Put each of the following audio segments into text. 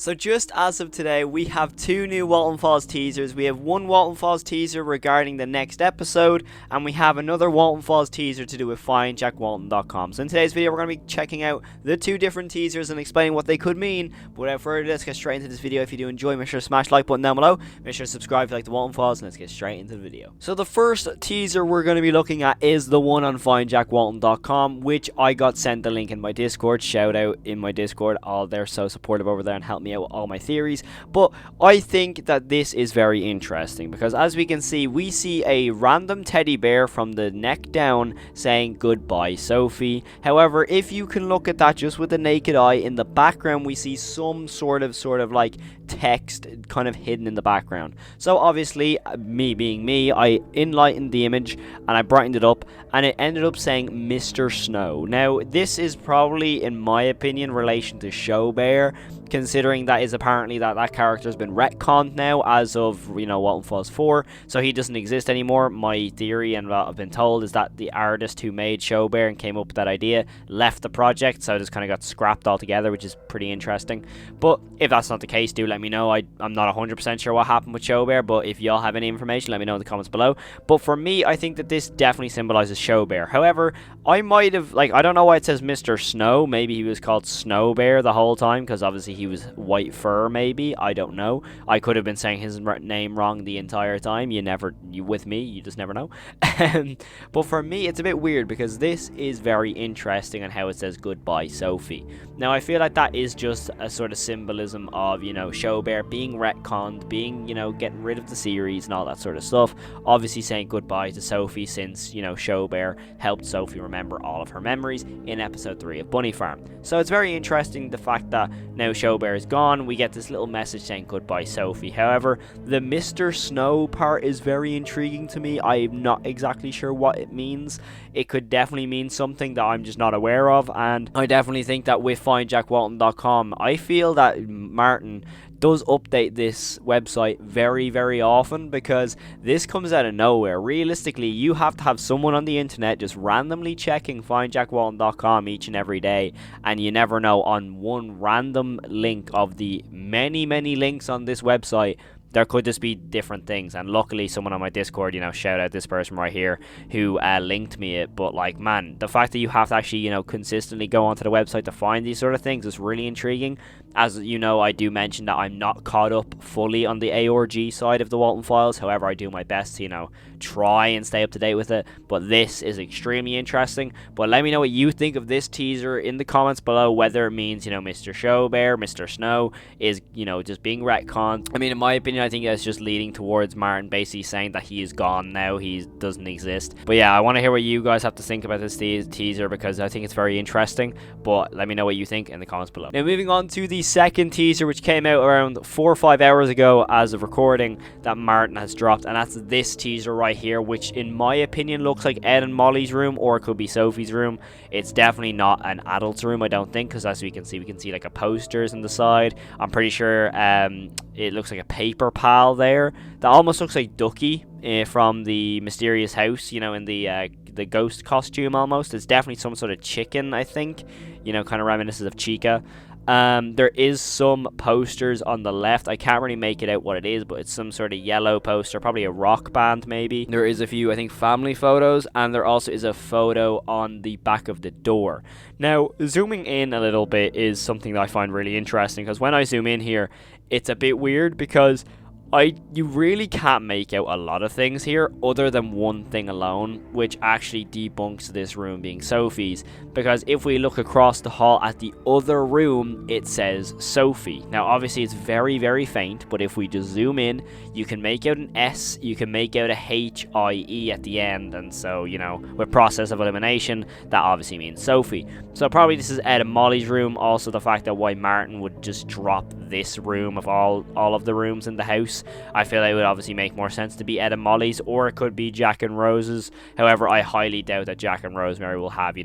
So just as of today, we have two new Walten Falls teasers. We have one Walten Falls teaser regarding the next episode, and we have another Walten Falls teaser to do with FindJackWalten.com. So in today's video, we're going to be checking out the two different teasers and explaining what they could mean. But without further ado, let's get straight into this video. If you do enjoy, make sure to smash the like button down below. Make sure to subscribe if you like the Walten Falls, and let's get straight into the video. So the first teaser we're going to be looking at is the one on FindJackWalten.com, which I got sent the link in my Discord. Shout out in my Discord. All they're so supportive over there and help me out with all my theories. But I think that this is very interesting because, as we can see, we see a random teddy bear from the neck down saying goodbye Sophie. However, if you can look at that just with the naked eye, in the background we see some sort of like text kind of hidden in the background. So obviously, me being me, I enlightened the image and I brightened it up, and it ended up saying Mr. Snow. Now this is probably, in my opinion, relation to Show Bear, considering that is apparently that character has been retconned now as of, Walten Falls 4, so he doesn't exist anymore. My theory, and what I've been told, is that the artist who made Show Bear and came up with that idea left the project, so it just kind of got scrapped altogether, which is pretty interesting. But if that's not the case, do let me know. I'm not 100% sure what happened with Show Bear, but if y'all have any information, let me know in the comments below. But for me, I think that this definitely symbolizes Show Bear. However, I might have, I don't know why it says Mr. Snow. Maybe he was called Snow Bear the whole time, because obviously he was white fur, maybe. I don't know. I could have been saying his name wrong the entire time. With me, you just never know. But for me, it's a bit weird because this is very interesting on how it says goodbye Sophie. Now, I feel like that is just a sort of symbolism of, Show Bear being retconned, being, getting rid of the series and all that sort of stuff. Obviously saying goodbye to Sophie, since, Show Bear helped Sophie remember all of her memories in episode 3 of Bunny Farm. So it's very interesting the fact that now Show Bear is gone, we get this little message saying goodbye Sophie. However, the Mr. Snow part is very intriguing to me. I'm not exactly sure what it means. It could definitely mean something that I'm just not aware of, and I definitely think that with FindJackWalten.com, I feel that Martin does update this website very, very often, because this comes out of nowhere. Realistically, you have to have someone on the internet just randomly checking FindJackWalten.com each and every day, and you never know, on one random link of the many, many links on this website, there could just be different things. And luckily, someone on my Discord, shout out this person right here who linked me it. But man, the fact that you have to actually, consistently go onto the website to find these sort of things is really intriguing. As you know, I do mention that I'm not caught up fully on the AORG side of the Walten Files. However, I do my best to, try and stay up to date with it. But this is extremely interesting. But let me know what you think of this teaser in the comments below, whether it means, Mr. Show Bear, Mr. Snow is, just being retconned. I mean, in my opinion, I think that's just leading towards Martin basically saying that he is gone now, he doesn't exist. But yeah, I want to hear what you guys have to think about this teaser, because I think it's very interesting. But let me know what you think in the comments below. Now, moving on to the second teaser, which came out around 4 or 5 hours ago as of recording, that Martin has dropped, and that's this teaser right here, which in my opinion looks like Ed and Molly's room, or it could be Sophie's room. It's definitely not an adult's room, I don't think, because as we can see like a posters on the side. I'm pretty sure it looks like a paper pal there that almost looks like Ducky from the Mysterious House, in the ghost costume almost. It's definitely some sort of chicken, I think, kind of reminiscent of Chica. There is some posters on the left. I can't really make it out what it is, but it's some sort of yellow poster, probably a rock band maybe. There is a few, I think, family photos, and there also is a photo on the back of the door. Now, zooming in a little bit is something that I find really interesting, because when I zoom in here, it's a bit weird, because you really can't make out a lot of things here other than one thing alone, which actually debunks this room being Sophie's, because if we look across the hall at the other room, it says Sophie. Now obviously it's very, very faint, but if we just zoom in, you can make out an S, you can make out a H-I-E at the end, and so, with process of elimination, that obviously means Sophie. So probably this is Ed and Molly's room. Also the fact that why Martin would just drop this room of all of the rooms in the house, I feel like it would obviously make more sense to be Ed and Molly's, or it could be Jack and Rose's. However, I highly doubt that Jack and Rosemary will have,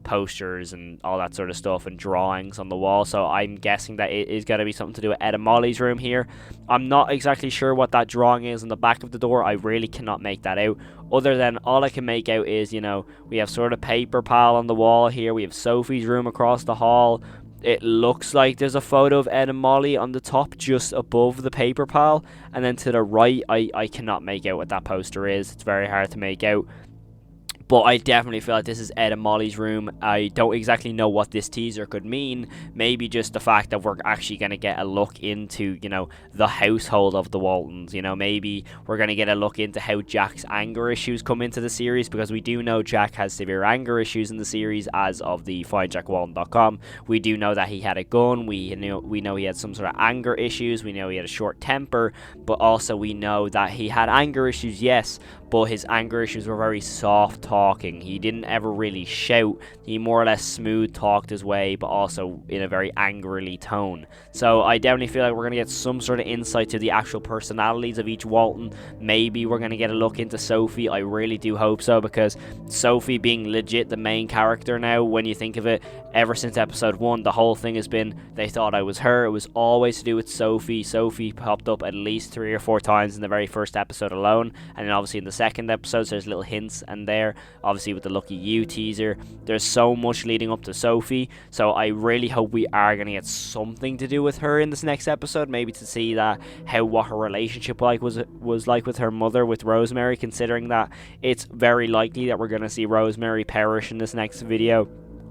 posters and all that sort of stuff and drawings on the wall, so I'm guessing that it is going to be something to do with Ed and Molly's room here. I'm not exactly sure what that drawing is on the back of the door. I really cannot make that out, other than all I can make out is, we have sort of paper pal on the wall here, we have Sophie's room across the hall, it looks like there's a photo of Ed and Molly on the top just above the paper pile, and then to the right I cannot make out what that poster is. It's very hard to make out. But I definitely feel like this is Ed and Molly's room. I don't exactly know what this teaser could mean. Maybe just the fact that we're actually going to get a look into, you know, the household of the Waltons. You know, maybe we're going to get a look into how Jack's anger issues come into the series, because we do know Jack has severe anger issues in the series as of the FindJackWalten.com. We do know that he had a gun. We know he had some sort of anger issues. We know he had a short temper. But also we know that he had anger issues, yes, but his anger issues were very soft talking. He didn't ever really shout. He more or less smooth talked his way, but also in a very angrily tone. So I definitely feel like we're going to get some sort of insight to the actual personalities of each Walten. Maybe we're going to get a look into Sophie. I really do hope so, because Sophie being legit the main character now, when you think of it, ever since episode 1, the whole thing has been they thought I was her. It was always to do with Sophie. Sophie popped up at least 3 or 4 times in the very first episode alone, and then obviously in the second episode there's little hints and there, obviously with the Lucky You teaser. There's so much leading up to Sophie, so I really hope we are going to get something to do with her in this next episode, maybe to see that what her relationship was like with her mother, with Rosemary, considering that it's very likely that we're going to see Rosemary perish in this next video.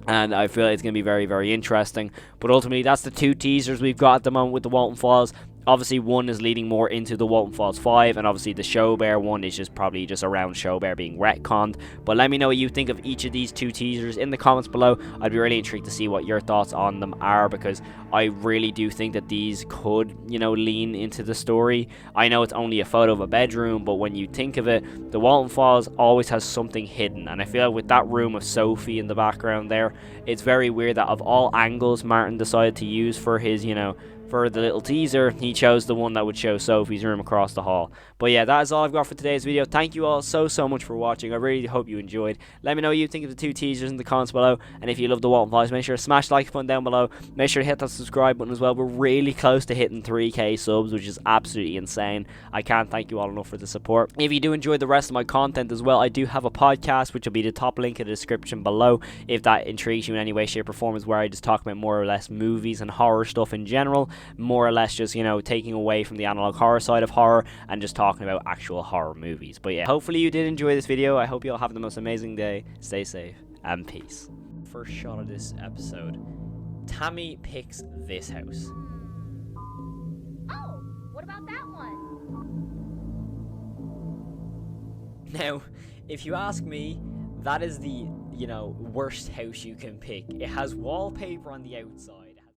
And I feel like it's going to be very, very interesting. But ultimately, that's the 2 teasers we've got at the moment with the Walten Files. Obviously, one is leading more into the Walten Files 5, and obviously the Showbear one is probably just around Showbear being retconned. But let me know what you think of each of these 2 teasers in the comments below. I'd be really intrigued to see what your thoughts on them are, because I really do think that these could, you know, lean into the story. I know it's only a photo of a bedroom, but when you think of it, the Walten Files always has something hidden, and I feel like with that room of Sophie in the background there, it's very weird that of all angles Martin decided to use for his, you know, for the little teaser, he chose the one that would show Sophie's room across the hall. But yeah, that is all I've got for today's video. Thank you all so much for watching. I really hope you enjoyed. Let me know what you think of the 2 teasers in the comments below, and if you love the Walten Files, make sure to smash the like button down below. Make sure to hit that subscribe button as well. We're really close to hitting 3k subs, which is absolutely insane. I can't thank you all enough for the support. If you do enjoy the rest of my content as well, I do have a podcast, which will be the top link in the description below, if that intrigues you in any way, shape or form, is where I just talk about more or less movies and horror stuff in general, more or less just, you know, taking away from the analog horror side of horror and just talking about actual horror movies. But yeah, hopefully you did enjoy this video. I hope you all have the most amazing day. Stay safe and peace. First shot of this episode, Tammy picks this house. Oh, what about that one? Now, if you ask me, that is the, you know, worst house you can pick. It has wallpaper on the outside.